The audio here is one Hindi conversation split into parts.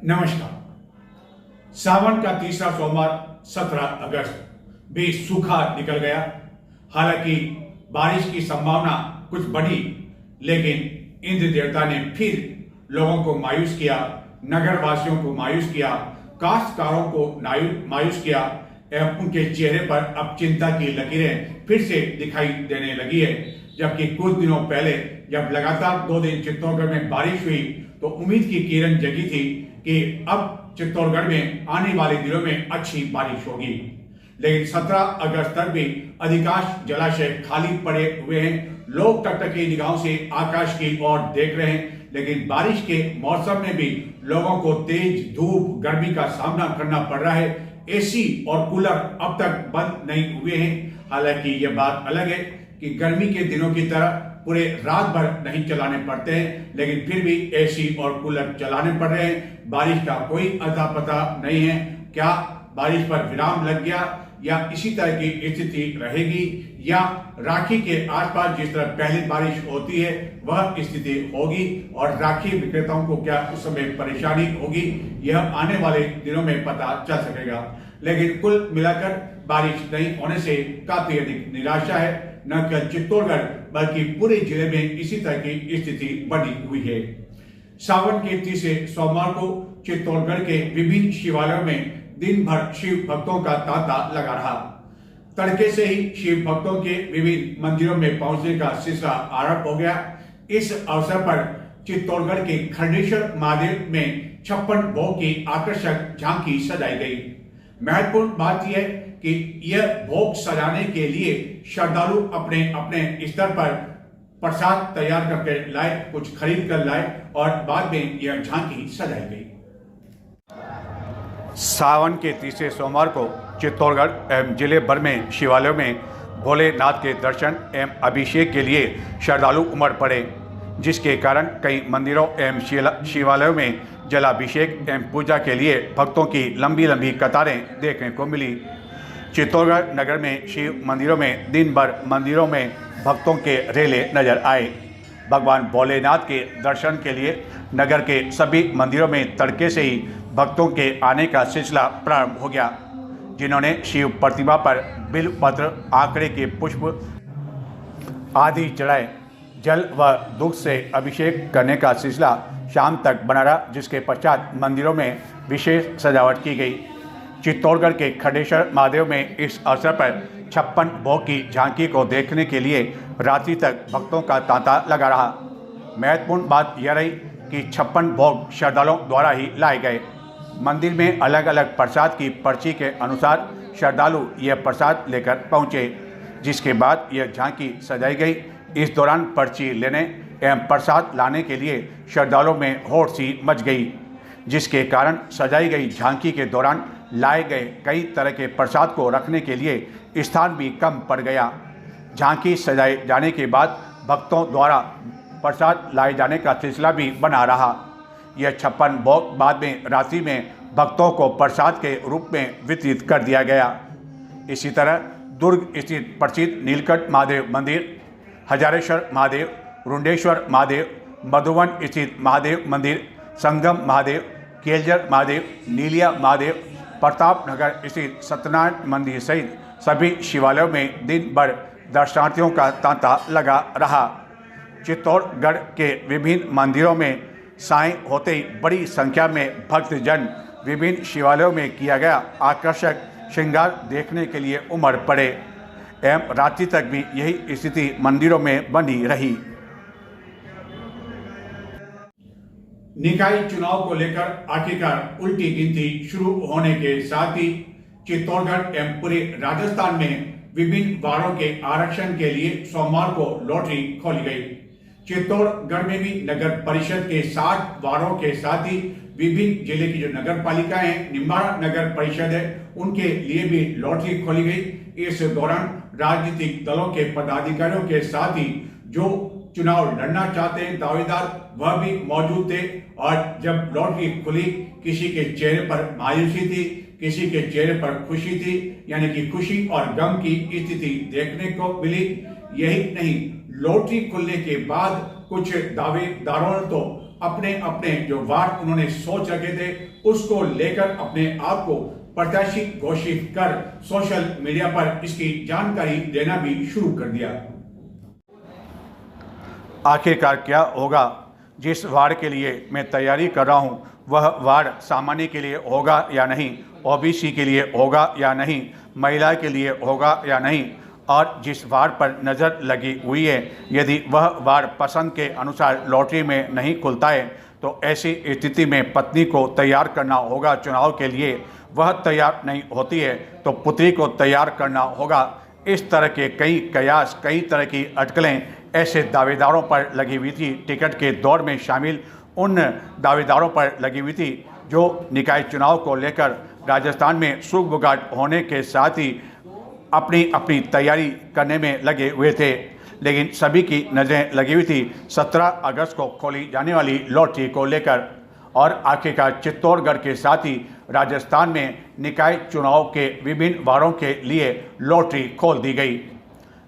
नमस्कार। सावन का तीसरा सोमवार 17 अगस्त भी सूखा निकल गया। हालांकि बारिश की संभावना कुछ बढ़ी, लेकिन इंद्र देवता ने फिर लोगों को मायूस किया, नगर वासियों को मायूस किया, काश्तकारों को मायूस किया एवं उनके चेहरे पर अब चिंता की लकीरें फिर से दिखाई देने लगी है। जबकि कुछ दिनों पहले जब लगातार 2 दिन चित्तौड़गढ़ में बारिश हुई तो उम्मीद की किरण जगी थी कि अब चित्तौड़गढ़ में आने वाले दिनों में अच्छी बारिश होगी। लेकिन 17 अगस्त तक भी अधिकांश जलाशय खाली पड़े हुए हैं। लोग टकटकी निगाहों से आकाश की ओर देख रहे हैं, लेकिन बारिश के मौसम में भी लोगों को तेज धूप गर्मी का सामना करना पड़ रहा है। एसी और कूलर अब तक बंद नहीं हुए हैं। हालांकि यह बात अलग है कि गर्मी के दिनों की तरह पूरे रात भर नहीं चलाने पड़ते हैं, लेकिन फिर भी एसी और कूलर चलाने पड़ रहे हैं। बारिश का कोई अता पता नहीं है। क्या बारिश पर विराम लग गया या इसी तरह की स्थिति रहेगी, या राखी के आसपास जिस तरह पहले बारिश होती है वह स्थिति होगी और राखी विक्रेताओं को क्या उस समय परेशानी होगी, यह आने वाले दिनों में पता चल सकेगा। लेकिन कुल मिलाकर बारिश नहीं होने से काफी अधिक निराशा है। न केवल चित्तौड़गढ़ बल्कि पूरे जिले में इसी तरह की स्थिति बनी हुई है। सावन के तीसरे सोमवार को चित्तौड़गढ़ के विभिन्न शिवालयों में दिन भर शिव भक्तों का तांता लगा रहा। तड़के से ही शिव भक्तों के विभिन्न मंदिरों में पहुंचने का सिलसिला आरंभ हो गया। इस अवसर पर चित्तौड़गढ़ के खंडेश्वर महादेव में 56 भोग की आकर्षक झांकी सजाई गई। महत्वपूर्ण बात यह है कि यह भोग सजाने के लिए श्रद्धालु अपने अपने स्तर पर प्रसाद तैयार करके लाए, कुछ खरीद कर लाए और बाद में यह झांकी सजाई गई। सावन के तीसरे सोमवार को चित्तौड़गढ़ एवं जिले भर में शिवालयों में भोलेनाथ के दर्शन एवं अभिषेक के लिए श्रद्धालु उमड़ पड़े, जिसके कारण कई मंदिरों एवं शिवालयों में जलाभिषेक एवं पूजा के लिए भक्तों की लंबी लंबी कतारें देखने को मिली। चित्तौड़गढ़ नगर में शिव मंदिरों में दिन भर मंदिरों में भक्तों के रेले नजर आए। भगवान भोलेनाथ के दर्शन के लिए नगर के सभी मंदिरों में तड़के से ही भक्तों के आने का सिलसिला प्रारंभ हो गया, जिन्होंने शिव प्रतिमा पर बिल्वपत्र, आंकड़े के पुष्प आदि चढ़ाए। जल व दूध से अभिषेक करने का सिलसिला शाम तक बना रहा, जिसके पश्चात मंदिरों में विशेष सजावट की गई। चित्तौड़गढ़ के खंडेश्वर महादेव में इस अवसर पर 56 भोग की झांकी को देखने के लिए रात्रि तक भक्तों का तांता लगा रहा। महत्वपूर्ण बात यह रही कि 56 भोग श्रद्धालुओं द्वारा ही लाए गए। मंदिर में अलग अलग प्रसाद की पर्ची के अनुसार श्रद्धालु यह प्रसाद लेकर पहुँचे, जिसके बाद यह झांकी सजाई गई। इस दौरान पर्ची लेने एवं प्रसाद लाने के लिए श्रद्धालुओं में होड़ सी मच गई, जिसके कारण सजाई गई झांकी के दौरान लाए गए कई तरह के प्रसाद को रखने के लिए स्थान भी कम पड़ गया। झांकी सजाए जाने के बाद भक्तों द्वारा प्रसाद लाए जाने का सिलसिला भी बना रहा। यह 56 भोग बाद में रात्रि में भक्तों को प्रसाद के रूप में वितरित कर दिया गया। इसी तरह दुर्ग स्थित प्रसिद्ध नीलकंठ महादेव मंदिर, हजारेश्वर महादेव, रुंडेश्वर महादेव, मधुवन स्थित महादेव मंदिर, संगम महादेव, केलजर महादेव, नीलिया महादेव, प्रतापनगर स्थित सत्यनारायण मंदिर सहित सभी शिवालयों में दिन भर दर्शनार्थियों का तांता लगा रहा। चित्तौड़गढ़ के विभिन्न मंदिरों में सायं होते ही बड़ी संख्या में भक्तजन विभिन्न शिवालयों में किया गया आकर्षक श्रृंगार देखने के लिए उमड़ पड़े एवं रात्रि तक भी यही स्थिति मंदिरों में बनी रही। निकाय चुनाव को लेकर आखिरकार उल्टी गिनती शुरू होने के साथ ही चित्तौड़गढ़ एवं पूरे राजस्थान में विभिन्न वार्डों के आरक्षण के लिए सोमवार को लॉटरी खोली गई। चित्तौड़गढ़ में भी नगर परिषद के 60 वार्डों के साथ ही विभिन्न जिले की जो नगर पालिकाएं हैं, निम्बाड़ा नगर परिषद है, उनके लिए भी लॉटरी खोली गई। इस दौरान राजनीतिक दलों के पदाधिकारियों के साथ ही जो चुनाव लड़ना चाहते हैं दावेदार, वह भी मौजूद थे। और जब लॉटरी खुली, किसी के चेहरे पर मायूसी थी, किसी के चेहरे पर खुशी थी, यानी कि खुशी और गम की स्थिति देखने को मिली। यही नहीं, लॉटरी खुलने के बाद कुछ दावेदारों ने तो अपने अपने जो वार्ड उन्होंने सोच रखे थे उसको लेकर अपने आप को प्रत्याशी घोषित कर सोशल मीडिया पर इसकी जानकारी देना भी शुरू कर दिया। आखिरकार क्या होगा? जिस वार्ड के लिए मैं तैयारी कर रहा हूं, वह वार्ड सामान्य के लिए होगा या नहीं, ओबीसी के लिए होगा या नहीं, महिला के लिए होगा या नहीं, और जिस वार्ड पर नज़र लगी हुई है, यदि वह वार्ड पसंद के अनुसार लॉटरी में नहीं खुलता है तो ऐसी स्थिति में पत्नी को तैयार करना होगा चुनाव के लिए। वह तैयार नहीं होती है तो पुत्री को तैयार करना होगा। इस तरह के कई कयास, कई तरह की अटकलें ऐसे दावेदारों पर लगी हुई थी। टिकट के दौर में शामिल उन दावेदारों पर लगी हुई थी जो निकाय चुनाव को लेकर राजस्थान में सुगबुगाहट होने के साथ ही अपनी अपनी तैयारी करने में लगे हुए थे। लेकिन सभी की नज़रें लगी हुई थी 17 अगस्त को खोली जाने वाली लॉटरी को लेकर, और आखिरकार चित्तौड़गढ़ के साथ ही राजस्थान में निकाय चुनाव के विभिन्न वारों के लिए लॉटरी खोल दी गई।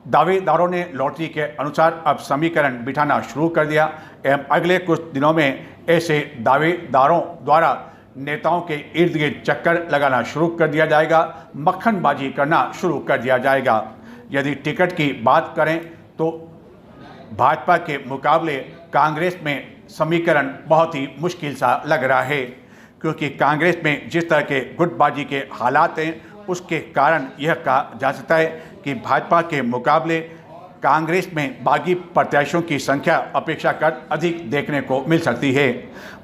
दावेदारों ने लॉटरी के अनुसार अब समीकरण बिठाना शुरू कर दिया एवं अगले कुछ दिनों में ऐसे दावेदारों द्वारा नेताओं के इर्द गिर्द चक्कर लगाना शुरू कर दिया जाएगा, मक्खनबाजी करना शुरू कर दिया जाएगा। यदि टिकट की बात करें तो भाजपा के मुकाबले कांग्रेस में समीकरण बहुत ही मुश्किल सा लग रहा है, क्योंकि कांग्रेस में जिस तरह के गुटबाजी के हालात हैं उसके कारण यह कहा जा सकता है कि भाजपा के मुकाबले कांग्रेस में बागी प्रत्याशियों की संख्या अपेक्षाकृत अधिक देखने को मिल सकती है।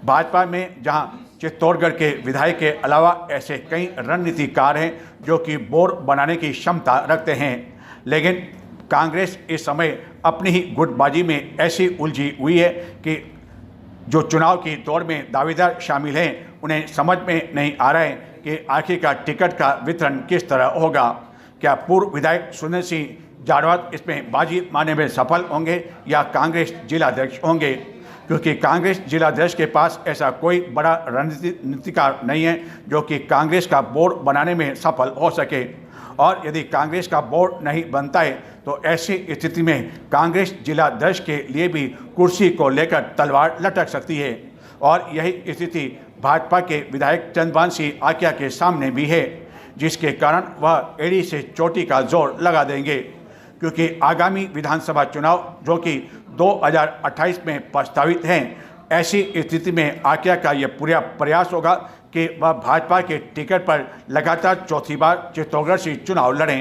भाजपा में जहां चित्तौड़गढ़ के विधायक के अलावा ऐसे कई रणनीतिकार हैं जो कि बोर्ड बनाने की क्षमता रखते हैं, लेकिन कांग्रेस इस समय अपनी ही गुटबाजी में ऐसी उलझी हुई है कि जो चुनाव की दौड़ में दावेदार शामिल हैं उन्हें समझ में नहीं आ रहा है कि आखिरकार टिकट का वितरण किस तरह होगा। क्या पूर्व विधायक सुनील सिंह जाटवाद इसमें बाजी मारने में सफल होंगे या कांग्रेस जिलाध्यक्ष होंगे? क्योंकि कांग्रेस जिलाध्यक्ष के पास ऐसा कोई बड़ा रणनीतिकार नहीं है जो कि कांग्रेस का बोर्ड बनाने में सफल हो सके, और यदि कांग्रेस का बोर्ड नहीं बनता है तो ऐसी स्थिति में कांग्रेस जिलाध्यक्ष के लिए भी कुर्सी को लेकर तलवार लटक सकती है। और यही स्थिति भाजपा के विधायक चंद्रभान सिंह आकिया के सामने भी है, जिसके कारण वह एड़ी से चोटी का जोर लगा देंगे, क्योंकि आगामी विधानसभा चुनाव जो कि 2028 में प्रस्तावित हैं, ऐसी स्थिति में आकिया का यह पूरा प्रयास होगा कि वह भाजपा के टिकट पर लगातार चौथी बार चित्तौड़गढ़ से चुनाव लड़ें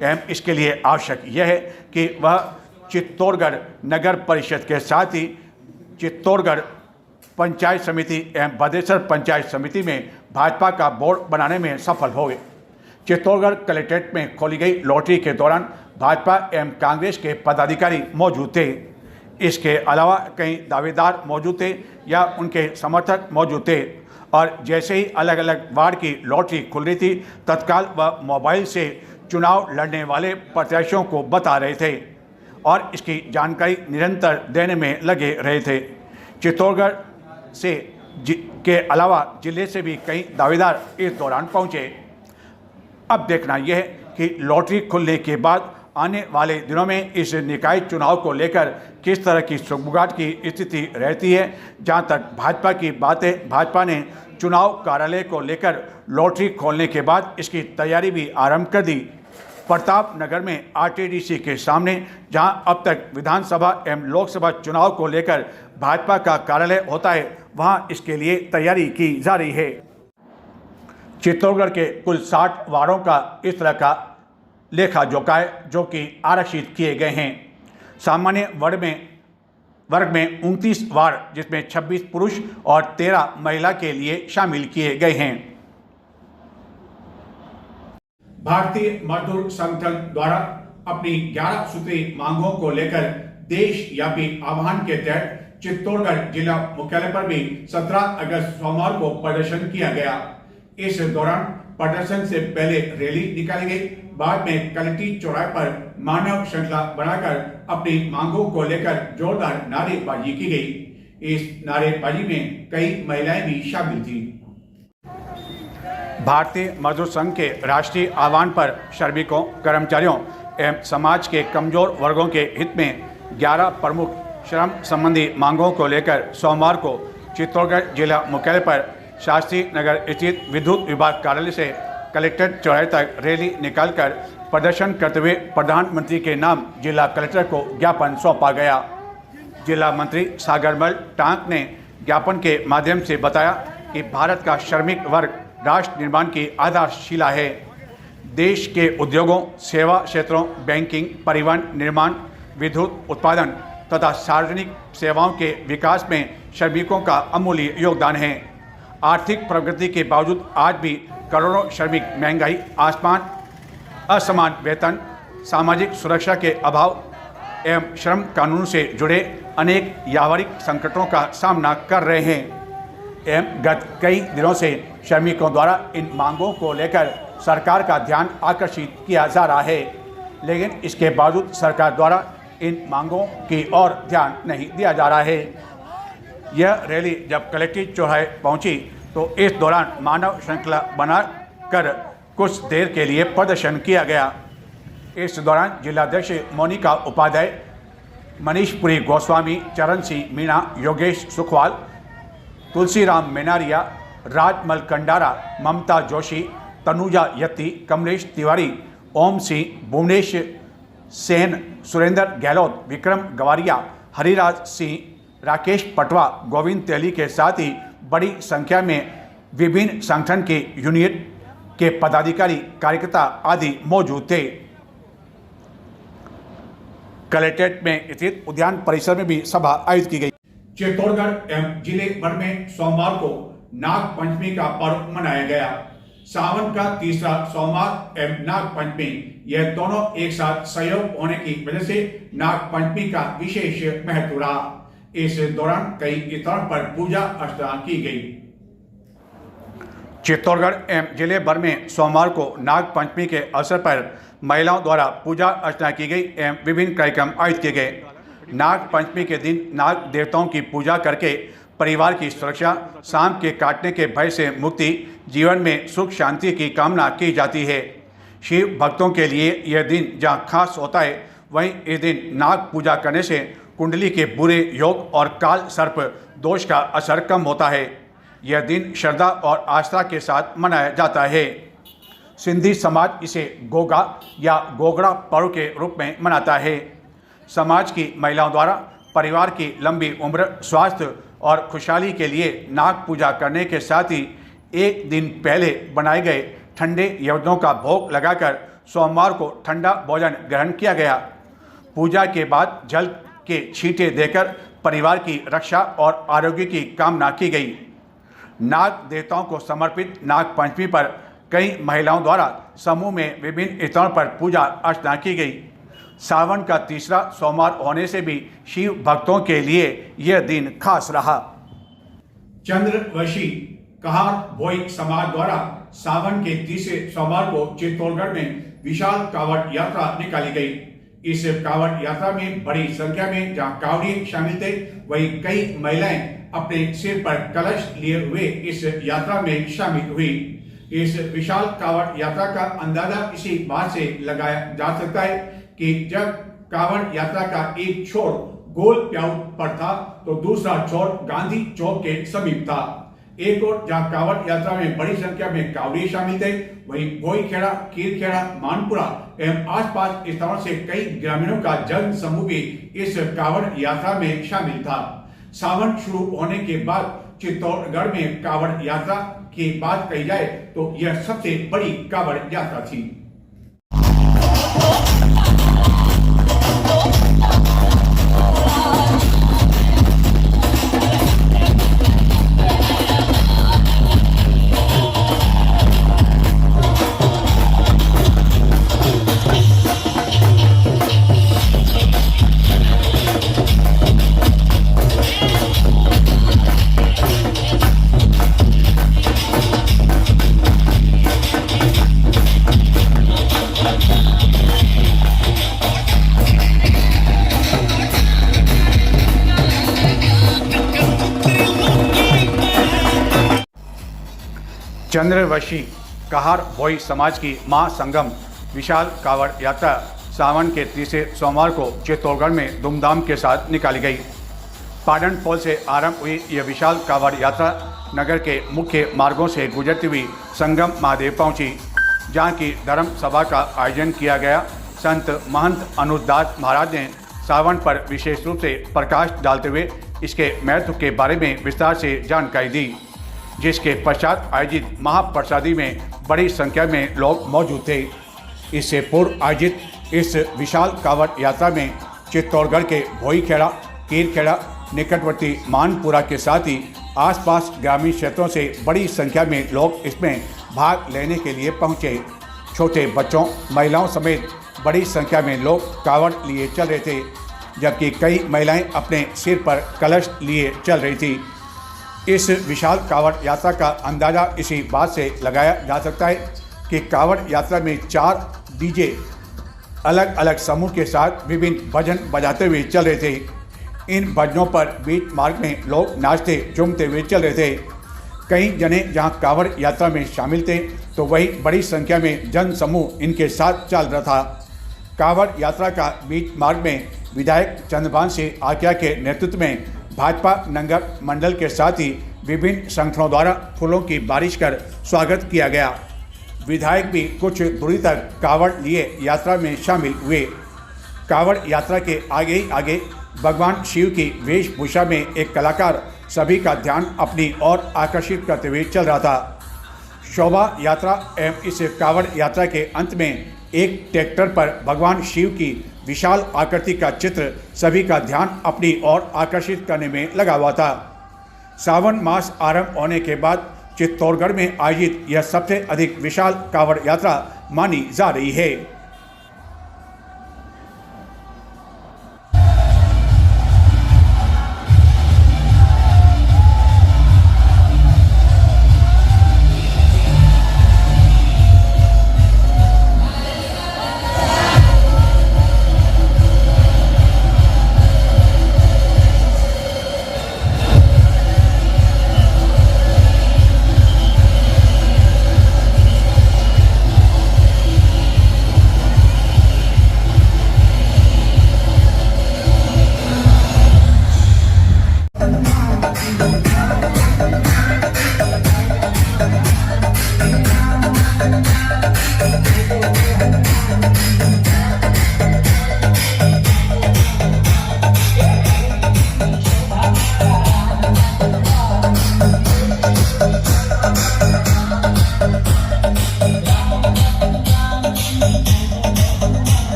एवं इसके लिए आवश्यक यह है कि वह चित्तौड़गढ़ नगर परिषद के साथ ही चित्तौड़गढ़ पंचायत समिति एवं भदेसर पंचायत समिति में भाजपा का बोर्ड बनाने में सफल हो गए। चित्तौड़गढ़ कलेक्ट्रेट में खोली गई लॉटरी के दौरान भाजपा एवं कांग्रेस के पदाधिकारी मौजूद थे। इसके अलावा कई दावेदार मौजूद थे या उनके समर्थक मौजूद थे, और जैसे ही अलग अलग वार्ड की लॉटरी खुल रही थी तत्काल वह मोबाइल से चुनाव लड़ने वाले प्रत्याशियों को बता रहे थे और इसकी जानकारी निरंतर देने में लगे रहे थे। चित्तौड़गढ़ से के अलावा जिले से भी कई दावेदार इस दौरान पहुंचे। अब देखना यह है कि लॉटरी खुलने के बाद आने वाले दिनों में इस निकाय चुनाव को लेकर किस तरह की सुगबुगाहट की स्थिति रहती है। जहां तक भाजपा की बात है, भाजपा ने चुनाव कार्यालय को लेकर लॉटरी खोलने के बाद इसकी तैयारी भी आरंभ कर दी। प्रतापनगर में आरटीडीसी के सामने, जहां अब तक विधानसभा एवं लोकसभा चुनाव को लेकर भाजपा का कार्यालय होता है, वहां इसके लिए तैयारी की जा रही है। चित्तौड़गढ़ के कुल 60 वार्डों का इस तरह का लेखा जोखा है जो कि आरक्षित किए गए हैं। सामान्य वर्ग में 29 वार्ड जिसमें 26 पुरुष और 13 महिला के लिए शामिल किए गए हैं। भारतीय मजदूर संगठन द्वारा अपनी 11 सूत्री मांगों को लेकर देशव्यापी आह्वान के तहत चित्तौड़गढ़ जिला मुख्यालय पर भी 17 अगस्त सोमवार को प्रदर्शन किया गया। इस दौरान प्रदर्शन से पहले रैली निकाली गई, बाद में कलेक्ट्रेट चौराहे पर मानव श्रृंखला बनाकर अपनी मांगों को लेकर जोरदार नारेबाजी की गई। इस नारेबाजी में कई महिलाएं भी शामिल थीं। भारतीय मजदूर संघ के राष्ट्रीय आह्वान पर श्रमिकों, कर्मचारियों एवं समाज के कमजोर वर्गों के हित में 11 प्रमुख श्रम संबंधी मांगों को लेकर सोमवार को चित्तौड़गढ़ जिला मुख्यालय पर शास्त्री नगर स्थित विद्युत विभाग कार्यालय से कलेक्ट्रेट चौराहे तक रैली निकालकर प्रदर्शन करते हुए प्रधानमंत्री के नाम जिला कलेक्टर को ज्ञापन सौंपा गया। जिला मंत्री सागरमल टांक ने ज्ञापन के माध्यम से बताया कि भारत का श्रमिक वर्ग राष्ट्र निर्माण की आधारशिला है। देश के उद्योगों, सेवा क्षेत्रों, बैंकिंग, परिवहन, निर्माण, विद्युत उत्पादन तथा सार्वजनिक सेवाओं के विकास में श्रमिकों का अमूल्य योगदान है। आर्थिक प्रगति के बावजूद आज भी करोड़ों श्रमिक महंगाई, असमान वेतन, सामाजिक सुरक्षा के अभाव एवं श्रम कानून से जुड़े अनेक व्यावहारिक संकटों का सामना कर रहे हैं एवं गत कई दिनों से श्रमिकों द्वारा इन मांगों को लेकर सरकार का ध्यान आकर्षित किया जा रहा है, लेकिन इसके बावजूद सरकार द्वारा इन मांगों की ओर ध्यान नहीं दिया जा रहा है। यह रैली जब कलेक्ट्रेट चौराहे पहुंची तो इस दौरान मानव श्रृंखला बनाकर कुछ देर के लिए प्रदर्शन किया गया। इस दौरान जिलाध्यक्ष मोनिका उपाध्याय, मनीषपुरी गोस्वामी, चरण सिंह मीणा, योगेश सुखवाल, तुलसीराम मेनारिया, राजमल कंडारा, ममता जोशी, तनुजा यत्ती, कमलेश तिवारी, ओम सिंह, भुवनेश सेन, सुरेंद्र गहलोत, विक्रम गवारिया, हरिराज सिंह, राकेश पटवा, गोविंद तेली के साथ ही बड़ी संख्या में विभिन्न संगठन के यूनियन के पदाधिकारी, कार्यकर्ता आदि मौजूद थे। कलेक्ट्रेट में स्थित उद्यान परिसर में भी सभा आयोजित की गई। चित्तौड़गढ़ एवं जिले भर में सोमवार को नाग पंचमी का पर्व मनाया गया। सावन का तीसरा सोमवार एवं नाग पंचमी, यह दोनों एक साथ सहयोग होने की वजह से नाग पंचमी का विशेष महत्व रहा। इस दौरान कई स्थानों पर पूजा अर्चना की गई। चित्तौड़गढ़ एवं जिले भर में सोमवार को नाग पंचमी के अवसर पर महिलाओं द्वारा पूजा अर्चना की गई एवं विभिन्न कार्यक्रम आयोजित किए गए। नाग पंचमी के दिन नाग देवताओं की पूजा करके परिवार की सुरक्षा, सांप के काटने के भय से मुक्ति, जीवन में सुख शांति की कामना की जाती है। शिव भक्तों के लिए यह दिन जहाँ खास होता है, वहीं इस दिन नाग पूजा करने से कुंडली के बुरे योग और काल सर्प दोष का असर कम होता है। यह दिन श्रद्धा और आस्था के साथ मनाया जाता है। सिंधी समाज इसे गोगा या गोगड़ा पर्व के रूप में मनाता है। समाज की महिलाओं द्वारा परिवार की लंबी उम्र, स्वास्थ्य और खुशहाली के लिए नाग पूजा करने के साथ ही एक दिन पहले बनाए गए ठंडे यज्ञों का भोग लगाकर सोमवार को ठंडा भोजन ग्रहण किया गया। पूजा के बाद जल के छींटे देकर परिवार की रक्षा और आरोग्य की कामना की गई। नाग देवताओं को समर्पित नाग पंचमी पर कई महिलाओं द्वारा समूह में विभिन्न स्थानों पर पूजा अर्चना की गई। सावन का तीसरा सोमवार होने से भी शिव भक्तों के लिए यह दिन खास रहा। चंद्रवशी कहार भोई समाज द्वारा सावन के तीसरे सोमवार को चित्तौड़गढ़ में विशाल कांवड़ यात्रा निकाली गई। इस कांवड़ यात्रा में बड़ी संख्या में जहां कांवड़िए शामिल थे, वहीं कई महिलाएं अपने सिर पर कलश लिए हुए इस यात्रा में शामिल हुई। इस विशाल कांवड़ यात्रा का अंदाजा इसी बात से लगाया जा सकता है कि जब कांवड़ यात्रा का एक छोर गोल प्याऊ पर था तो दूसरा छोर गांधी चौक के समीप था। एक और जहां कांवड़ यात्रा में बड़ी संख्या में कांवड़िए शामिल थे, वहीं भोईखेड़ा, कीरखेड़ा, मानपुरा एवं आसपास स्थानों से कई ग्रामीणों का जन समूह भी इस कांवड़ यात्रा में शामिल था। सावन शुरू होने के बाद चित्तौड़गढ़ में कांवड़ यात्रा की बात कही जाए तो यह सबसे बड़ी कांवड़ यात्रा थी। चंद्रवशी कहार भोई समाज की महासंगम विशाल कांवड़ यात्रा सावन के तीसरे सोमवार को चित्तौड़गढ़ में धूमधाम के साथ निकाली गई। पाटन पोल से आरंभ हुई यह विशाल कांवड़ यात्रा नगर के मुख्य मार्गों से गुजरती हुई संगम महादेव पहुंची, जहां की धर्म सभा का आयोजन किया गया। संत महंत अनुदास महाराज ने सावन पर विशेष रूप से प्रकाश डालते हुए इसके महत्व के बारे में विस्तार से जानकारी दी, जिसके पश्चात आयोजित महाप्रसादी में बड़ी संख्या में लोग मौजूद थे। इससे पूर्व आयोजित इस विशाल कांवड़ यात्रा में चित्तौड़गढ़ के भोईखेड़ा, कीरखेड़ा, निकटवर्ती मानपुरा के साथ ही आसपास ग्रामीण क्षेत्रों से बड़ी संख्या में लोग इसमें भाग लेने के लिए पहुंचे। छोटे बच्चों, महिलाओं समेत बड़ी संख्या में लोग कांवड़ लिए चल रहे थे, जबकि कई महिलाएं अपने सिर पर कलश लिए चल रही थी। इस विशाल कांवड़ यात्रा का अंदाज़ा इसी बात से लगाया जा सकता है कि कांवड़ यात्रा में 4 डीजे अलग अलग समूह के साथ विभिन्न भजन बजाते हुए चल रहे थे। इन भजनों पर बीच मार्ग में लोग नाचते झूमते हुए चल रहे थे। कई जने जहां कांवड़ यात्रा में शामिल थे तो वहीं बड़ी संख्या में जन समूह इनके साथ चल रहा था। कांवड़ यात्रा का बीच मार्ग में विधायक चंद्रभान सिंह आक्या के नेतृत्व में भाजपा नगर मंडल के साथ ही विभिन्न संगठनों द्वारा फूलों की बारिश कर स्वागत किया गया। विधायक भी कुछ दूरी तक कांवड़ लिए यात्रा में शामिल हुए। कांवड़ यात्रा के आगे ही आगे भगवान शिव की वेशभूषा में एक कलाकार सभी का ध्यान अपनी ओर आकर्षित करते हुए चल रहा था। शोभा यात्रा एवं इस कांवड़ यात्रा के अंत में एक ट्रैक्टर पर भगवान शिव की विशाल आकृति का चित्र सभी का ध्यान अपनी ओर आकर्षित करने में लगा हुआ था। सावन मास आरंभ होने के बाद चित्तौड़गढ़ में आयोजित यह सबसे अधिक विशाल कांवड़ यात्रा मानी जा रही है।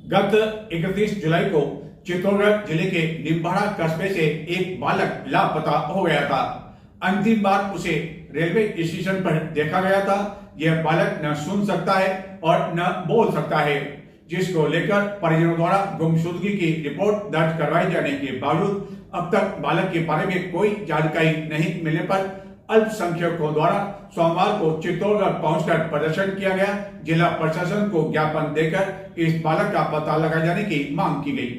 गत 31 जुलाई को चित्तौड़गढ़ जिले के निम्बाड़ा कस्बे से एक बालक लापता हो गया था। अंतिम बार उसे रेलवे स्टेशन पर देखा गया था। यह बालक न सुन सकता है और न बोल सकता है, जिसको लेकर परिजनों द्वारा गुमशुदगी की रिपोर्ट दर्ज करवाए जाने के बावजूद अब तक बालक के बारे में कोई जानकारी नहीं मिलने पर अल्पसंख्यकों द्वारा सोमवार को चित्तौड़गढ़ पहुंचकर प्रदर्शन किया गया। जिला प्रशासन को ज्ञापन देकर इस बालक का पता लगाए जाने की मांग की गई।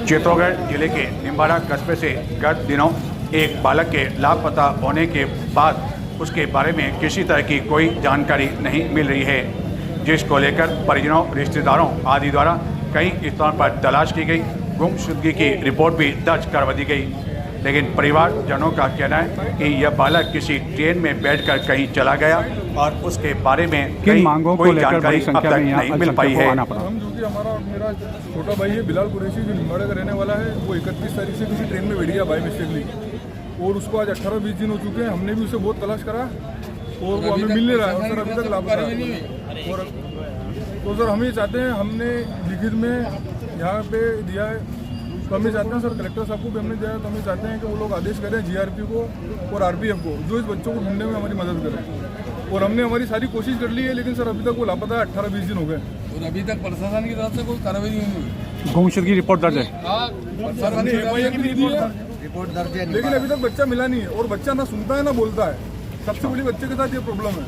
चित्तौड़गढ़ जिले के निम्बाड़ा कस्बे से गत दिनों एक बालक के लापता होने के बाद उसके बारे में किसी तरह की कोई जानकारी नहीं मिल रही है, जिसको लेकर परिजनों, रिश्तेदारों आदि द्वारा कई स्थानों पर तलाश की गई। गुमशुदगी की रिपोर्ट भी दर्ज करवा दी गई, लेकिन परिवारजनों का कहना है कि यह बालक किसी ट्रेन में बैठकर कहीं चला गया और उसके बारे में कोई जानकारी अब तक नहीं मिल पाई है। हम जो कि मेरा छोटा भाई है बिलाल कुरैशी, जो निम्बाड़ा का रहने वाला है, वो 31 तारीख से किसी ट्रेन में बैठ गया बाय मिस्टेकली, और उसको आज 18-20 दिन हो चुके हैं। हमने भी उसे बहुत तलाश करा और वो हमें मिल नहीं रहा है, सर अभी तक लापता है। और तो सर हम ये चाहते हैं, हमने लिखित में यहाँ पे दिया है, तो हम ये चाहते हैं सर कलेक्टर साहब को भी हमने दिया है, तो हम ये चाहते हैं कि वो लोग आदेश करें जीआरपी को और आरपीएफ को, जो इस बच्चों को ढूंढने में हमारी मदद करें। और हमने हमारी सारी कोशिश कर ली है, लेकिन सर अभी तक वो लापता है। 18-20 दिन हो गए और अभी तक प्रशासन की तरफ से कोई कार्रवाई नहीं हुई। गुमशुदगी की रिपोर्ट दर्ज है सर, हमने FIR भी दी है, रिपोर्ट दर्ज है, लेकिन अभी तक बच्चा मिला नहीं है। और बच्चा ना सुनता है ना बोलता है, सबसे बड़ी बच्चे के साथ ये प्रॉब्लम है।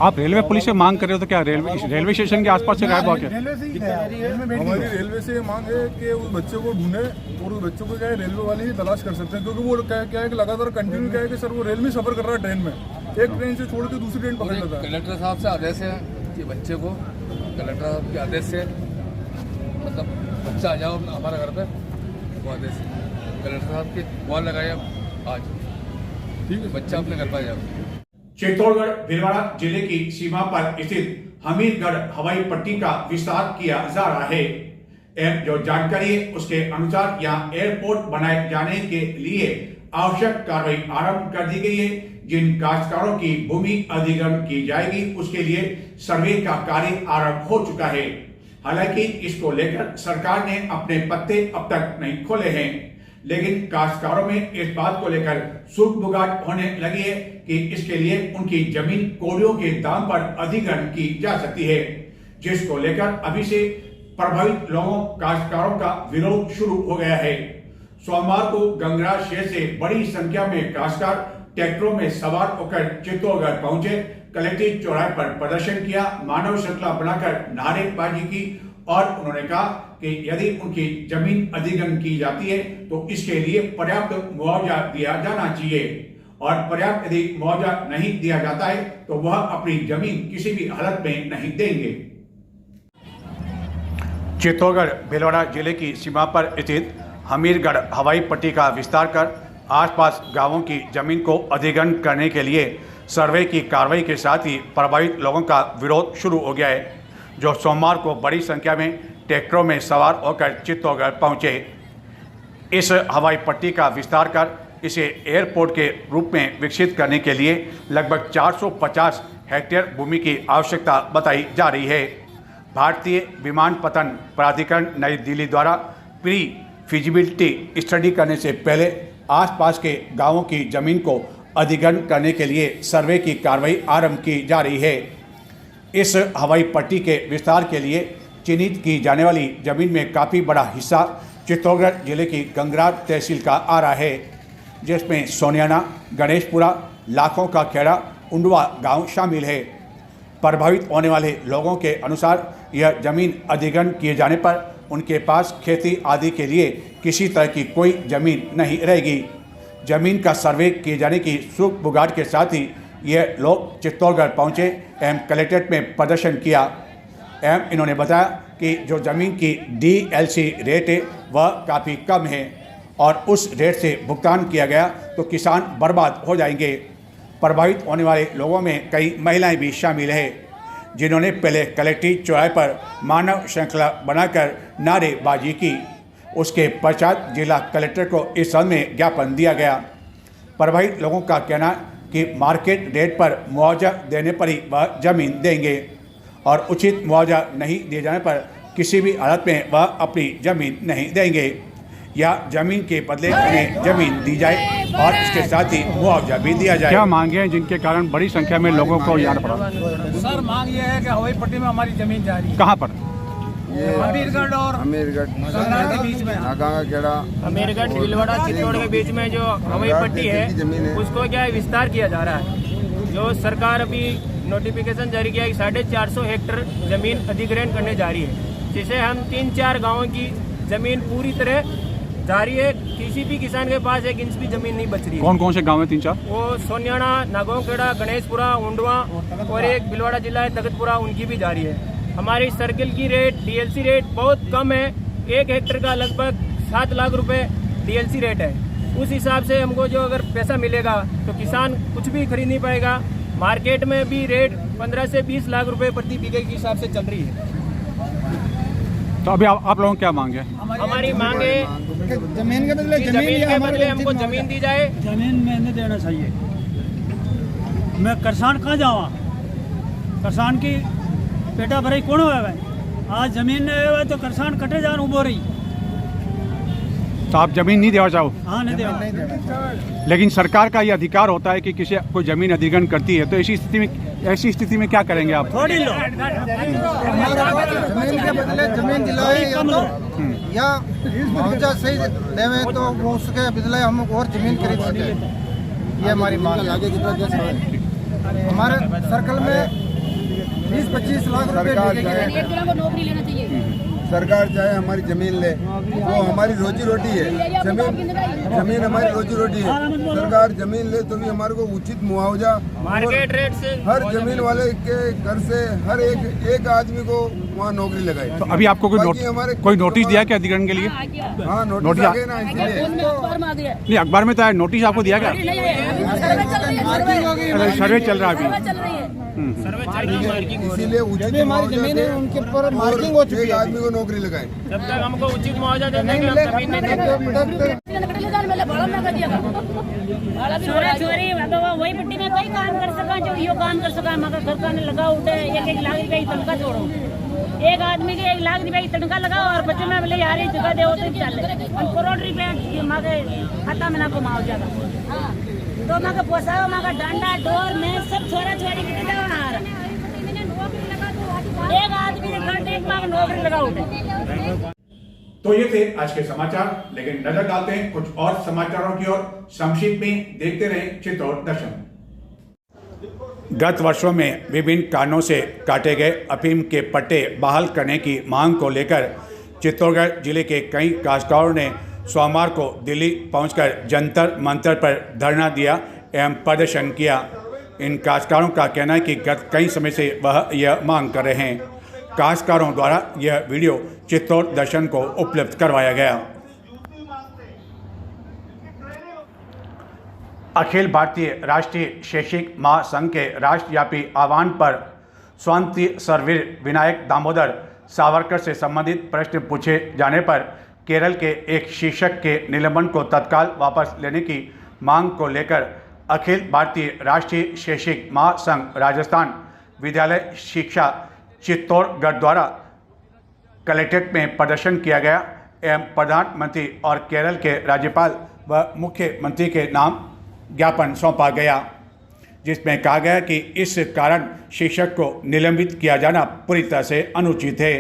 आप रेलवे पुलिस से मांग कर रहे हो तो क्या रेलवे स्टेशन के आसपास से गायब हो गया? हमारी रेलवे से ये मांग है कि उस बच्चे को ढूंढे और उस बच्चे को क्या है रेलवे वाले ही तलाश कर सकते हैं, क्योंकि वो क्या है कि लगातार कंटिन्यू क्या है कि सर वो रेल में सफर कर रहा है ट्रेन में, एक ट्रेन से छोड़ के दूसरी ट्रेन पकड़ लेता है। कलेक्टर साहब से आदेश है कि बच्चे को कलेक्टर साहब के आदेश से मतलब बच्चा आ जाओ हमारे घर पे, वो आदेश कलेक्टर साहब के कॉल लगाए आज, ठीक है, बच्चा अपने घर पर आ जाओ। चित्तौड़गढ़ भीलवाड़ा जिले की सीमा पर स्थित हमीरगढ़ हवाई पट्टी का विस्तार किया जा रहा है एवं जो जानकारी है उसके अनुसार यहाँ एयरपोर्ट बनाए जाने के लिए आवश्यक कार्रवाई आरंभ कर दी गई है। जिन काश्तकारों की भूमि अधिग्रहण की जाएगी उसके लिए सर्वे का कार्य आरंभ हो चुका है। हालांकि इसको लेकर सरकार ने अपने पत्ते अब तक नहीं खोले हैं, लेकिन काश्तकारों में इस बात को लेकर सुगबुगाहट होने लगी है कि इसके लिए उनकी जमीन कोड़ियों के दाम पर अधिग्रहण की जा सकती है, जिसको लेकर अभी से प्रभावित लोगों काश्तकारों का विरोध शुरू हो गया है। सोमवार को गंगराज शहर से बड़ी संख्या में काश्तकार ट्रैक्टरों में सवार होकर चित्तौड़गढ़ पहुंचे, कलेक्ट्रेट चौराहे पर प्रदर्शन किया, मानव श्रृंखला बनाकर नारेबाजी की और उन्होंने कहा कि यदि उनकी जमीन अधिग्रहण की जाती है तो इसके लिए पर्याप्त मुआवजा दिया जाना चाहिए और पर्याप्त यदि मुआवजा नहीं दिया जाता है तो वह अपनी जमीन किसी भी हालत में नहीं देंगे। चित्तौड़गढ़ भीलवाड़ा जिले की सीमा पर स्थित हमीरगढ़ हवाई पट्टी का विस्तार कर आसपास गांवों की जमीन को अधिग्रहण करने के लिए सर्वे की कार्रवाई के साथ ही प्रभावित लोगों का विरोध शुरू हो गया है, जो सोमवार को बड़ी संख्या में ट्रैक्टरों में सवार होकर चित्तौड़गढ़ पहुंचे। इस हवाई पट्टी का विस्तार कर इसे एयरपोर्ट के रूप में विकसित करने के लिए लगभग 450 हेक्टेयर भूमि की आवश्यकता बताई जा रही है। भारतीय विमानपत्तन प्राधिकरण नई दिल्ली द्वारा प्री फिजिबिलिटी स्टडी करने से पहले आसपास के गांवों की जमीन को अधिग्रहण करने के लिए सर्वे की कार्रवाई आरंभ की जा रही है। इस हवाई पट्टी के विस्तार के लिए चिन्हित की जाने वाली जमीन में काफ़ी बड़ा हिस्सा चित्तौड़गढ़ जिले की गंगराज तहसील का आ रहा है, जिसमें सोनियाना, गणेशपुरा, लाखों का खेड़ा, उंडवा गांव शामिल है। प्रभावित होने वाले लोगों के अनुसार यह जमीन अधिग्रहण किए जाने पर उनके पास खेती आदि के लिए किसी तरह की कोई जमीन नहीं रहेगी। जमीन का सर्वे किए जाने की सुगबुगाहट के साथ ही ये लोग चित्तौड़गढ़ पहुंचे एवं कलेक्ट्रेट में प्रदर्शन किया एवं इन्होंने बताया कि जो ज़मीन की DLC रेट है वह काफ़ी कम है और उस रेट से भुगतान किया गया तो किसान बर्बाद हो जाएंगे। प्रभावित होने वाले लोगों में कई महिलाएं भी शामिल हैं, जिन्होंने पहले कलेक्ट्रेट चौराहे पर मानव श्रृंखला बनाकर नारेबाजी की। उसके पश्चात जिला कलेक्टर को इस संबंध में ज्ञापन दिया गया। प्रभावित लोगों का कहना कि मार्केट रेट पर मुआवजा देने पर ही वह जमीन देंगे और उचित मुआवजा नहीं दिए जाने पर किसी भी हालत में वह अपनी जमीन नहीं देंगे या जमीन के बदले उन्हें जमीन दी जाए और इसके साथ ही मुआवजा भी दिया जाए। क्या मांगे हैं जिनके कारण बड़ी संख्या में लोगों को यहाँ पड़ा? सर मांग ये है कि हवाई पट्टी में हमारी जमीन जा रही है। कहाँ पर? हमीरगढ़ और हमीरगढ़ के बीच में नागा का खेड़ा, हमीरगढ़ भीलवाड़ा चित्तौड़ के बीच में जो हवाई पट्टी है उसको क्या है विस्तार किया जा रहा है। जो सरकार अभी नोटिफिकेशन जारी किया है कि 450 हेक्टेयर जमीन अधिग्रहण करने जा रही है, जिसे हम 3-4 गाँवों की जमीन पूरी तरह जा रही है। किसी भी किसान के पास 1 इंच भी जमीन नहीं बच रही है। कौन कौन से गाँव है? 3-4 वो सोनियाना, नागोखेड़ा, गणेशपुरा, उंडवा और एक भीलवाड़ा जिला है तगतपुरा, उनकी भी जा रही है। हमारी सर्किल की रेट DLC रेट बहुत कम है, 1 हेक्टेयर का लगभग 7 लाख रुपए DLC रेट है। उस हिसाब से हमको जो अगर पैसा मिलेगा तो किसान कुछ भी खरीद नहीं पाएगा। मार्केट में भी रेट 15 से 20 लाख रुपए प्रति बीघे के हिसाब से चल रही है। तो अभी आप लोगों क्या मांगे? हमारी मांग है जमीन के बदले हमको जमीन दी जाए। जमीन में नहीं देना चाहिए। मैं किसान कहाँ जावा? किसान की पेटा भराई कौन हुआ है? आज जमीन नहीं हुआ तो किसान कटे जान उबो रही। तो आप जमीन नहीं देना चाहो? हाँ नहीं देना। लेकिन सरकार का ये अधिकार होता है कि किसी कोई जमीन अधिग्रहण करती है, तो ऐसी स्थिति में क्या करेंगे आप? थोड़ी लो जमीन के बदले जमीन दिलाए या मुआवजा सही देवे तो उसके बदले हम और जमीन खरीद सके। ये हमारी मांग है। हमारे सर्कल में 20-25 लाख रुपए सरकार चाहे हमारी जमीन ले, वो हमारी रोजी रोटी है। जमीन हमारी रोजी रोटी है। सरकार जमीन ले तो भी हमारे को उचित मुआवजा मार्केट रेट से हर जमीन वाले के घर से हर एक आदमी को वहाँ नौकरी लगाए। तो अभी आपको कोई नोटिस दिया क्या अधिग्रहण के लिए? हाँ, नोटिस आ गए ना, इसीलिए नहीं, अखबार में तो आया, नोटिस आपको दिया क्या? सर्वे चल रहा है अभी। इसीलिए उचित जमीन है उनके ऊपर मार्किंग हो चुकी एक आदमी को नौकरी लगाए। जब तक हमको उचित मुआवजा देने के हम जमीन नहीं देंगे। छोरी वही पट्टी में कई काम कर सका, जो यो काम कर सका, मगर घर का लगा उठे 1-1 लाख रुपये की तनख्वाह छोड़ो, एक आदमी के 1 लाख रुपये की तनख्वाह लगाओ और बच्चों में बोले यार जगह दे तो चल करोड़ रुपये मगर खाता में ना को मुआवजा का तो मगर पोसाओ मगर डांडा डोर में सब छोरा छोरी कितने एक आदमी ने घर एक मगर नौकरी लगा उठे। तो ये थे आज के समाचार, लेकिन नजर डालते हैं कुछ और समाचारों की ओर। संक्षिप्त में देखते रहें चित्तौड़ दर्शन। गत वर्षों में विभिन्न कारणों से काटे गए अफीम के पट्टे बहाल करने की मांग को लेकर चित्तौड़गढ़ जिले के कई काश्तकारों ने सोमवार को दिल्ली पहुंचकर जंतर मंतर पर धरना दिया एवं प्रदर्शन किया। इन काश्तकारों का कहना है कि गत कई समय से वह यह मांग कर रहे हैं। काश्तकारों द्वारा यह वीडियो चित्तौड़ दर्शन को उपलब्ध करवाया गया। अखिल भारतीय राष्ट्रीय शैक्षिक महासंघ के राष्ट्रव्यापी आह्वान पर स्वातंत्र्य शूरवीर विनायक दामोदर सावरकर से संबंधित प्रश्न पूछे जाने पर केरल के एक शिक्षक के निलंबन को तत्काल वापस लेने की मांग को लेकर अखिल भारतीय राष्ट्रीय शैक्षिक महासंघ राजस्थान विद्यालय शिक्षा चित्तौड़गढ़ द्वारा कलेक्ट्रेट में प्रदर्शन किया गया एवं प्रधानमंत्री और केरल के राज्यपाल व मुख्यमंत्री के नाम ज्ञापन सौंपा गया, जिसमें कहा गया कि इस कारण शिक्षक को निलंबित किया जाना पूरी तरह से अनुचित है।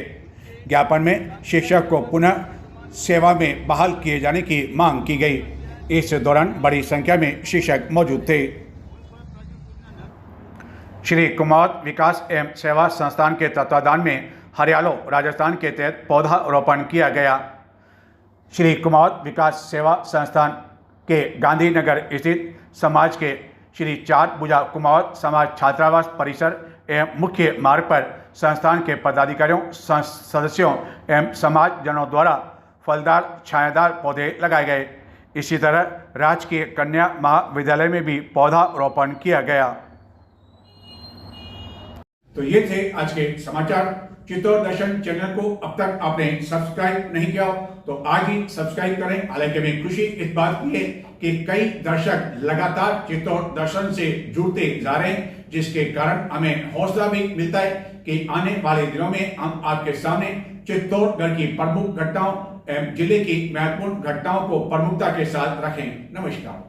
ज्ञापन में शिक्षक को पुनः सेवा में बहाल किए जाने की मांग की गई। इस दौरान बड़ी संख्या में शिक्षक मौजूद थे। श्री कुमावत विकास एवं सेवा संस्थान के तत्वाधान में हरियालो राजस्थान के तहत पौधारोपण किया गया। श्री कुमावत विकास सेवा संस्थान के गांधीनगर स्थित समाज के श्री 4 भुजा कुमावत समाज छात्रावास परिसर एवं मुख्य मार्ग पर संस्थान के पदाधिकारियों सदस्यों एवं समाजजनों द्वारा फलदार छायादार पौधे लगाए गए। इसी तरह राजकीय कन्या महाविद्यालय में भी पौधारोपण किया गया। तो ये थे आज के समाचार। चित्तौड़ दर्शन चैनल को अब तक आपने सब्सक्राइब नहीं किया तो आज ही सब्सक्राइब करें। हालांकि हमें खुशी इस बात की है कि कई दर्शक लगातार चित्तौड़ दर्शन से जुड़ते जा रहे हैं, जिसके कारण हमें हौसला भी मिलता है कि आने वाले दिनों में हम आपके सामने चित्तौड़गढ़ की प्रमुख घटनाओं एवं जिले की महत्वपूर्ण घटनाओं को प्रमुखता के साथ रखें। नमस्कार।